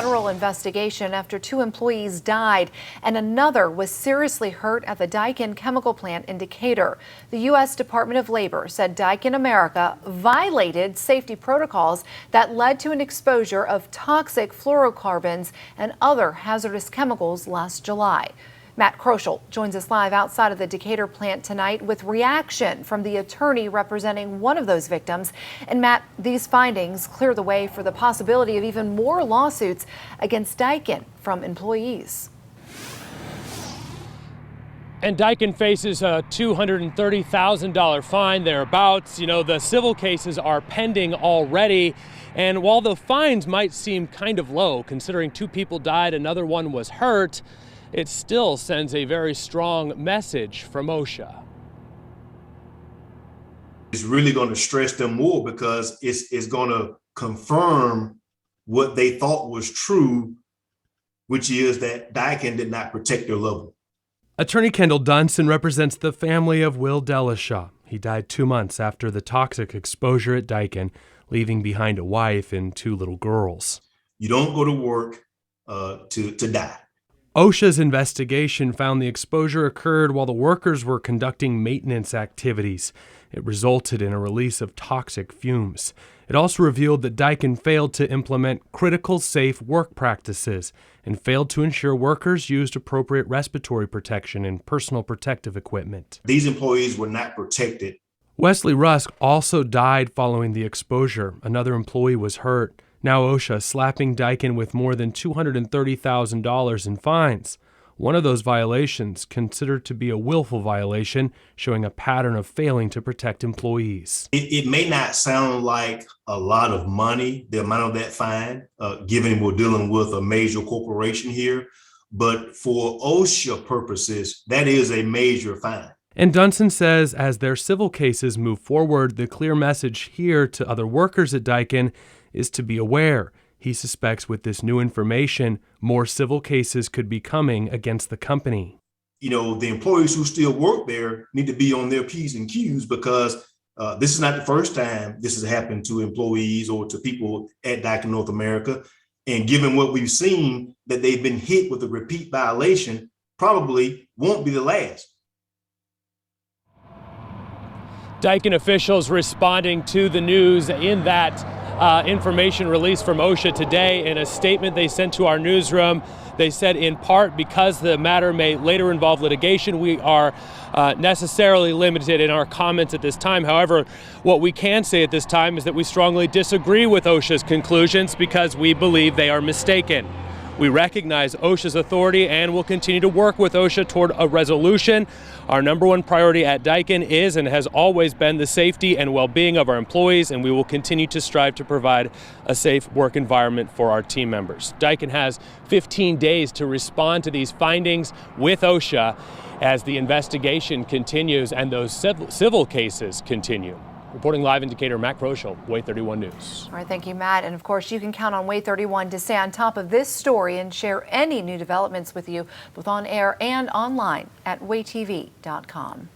Federal investigation after 2 employees died and another was seriously hurt at the Daikin chemical plant in Decatur. The U.S. Department of Labor said Daikin America violated safety protocols that led to an exposure of toxic fluorocarbons and other hazardous chemicals last July. Matt Kroschel joins us live outside of the Decatur plant tonight with reaction from the attorney representing one of those victims. And Matt, these findings clear the way for the possibility of even more lawsuits against Daikin from employees. And Daikin faces a $230,000 fine thereabouts. You know, the civil cases are pending already. And while the fines might seem kind of low, considering 2 people died, another one was hurt, it still sends a very strong message from OSHA. It's really going to stress them more because it's going to confirm what they thought was true, which is that Daikin did not protect their loved one. Attorney Kendall Dunson represents the family of Will Delishaw. He died 2 months after the toxic exposure at Daikin, leaving behind a wife and 2 little girls. You don't go to work to die. OSHA's investigation found the exposure occurred while the workers were conducting maintenance activities. It resulted in a release of toxic fumes. It also revealed that Daikin failed to implement critical safe work practices and failed to ensure workers used appropriate respiratory protection and personal protective equipment. These employees were not protected. Wesley Rusk also died following the exposure. Another employee was hurt. Now OSHA slapping Daikin with more than $230,000 in fines. One of those violations considered to be a willful violation, showing a pattern of failing to protect employees. It may not sound like a lot of money, the amount of that fine, given we're dealing with a major corporation here, but for OSHA purposes, that is a major fine. And Dunson says as their civil cases move forward, the clear message here to other workers at Daikin is to be aware. He suspects with this new information, more civil cases could be coming against the company. You know, the employees who still work there need to be on their P's and Q's because this is not the first time this has happened to employees or to people at Daikin North America. And given what we've seen, that they've been hit with a repeat violation, probably won't be the last. Daikin officials responding to the news in that information released from OSHA today. In a statement they sent to our newsroom, they said in part because the matter may later involve litigation, we are necessarily limited in our comments at this time. However, what we can say at this time is that we strongly disagree with OSHA's conclusions because we believe they are mistaken. We recognize OSHA's authority and will continue to work with OSHA toward a resolution. Our number one priority at Daikin is and has always been the safety and well-being of our employees, and we will continue to strive to provide a safe work environment for our team members. Daikin has 15 days to respond to these findings with OSHA as the investigation continues and those civil cases continue. Reporting live in Decatur, Matt Kroschel, Way 31 News. All right, thank you, Matt. And of course, you can count on Way 31 to stay on top of this story and share any new developments with you, both on air and online at waytv.com.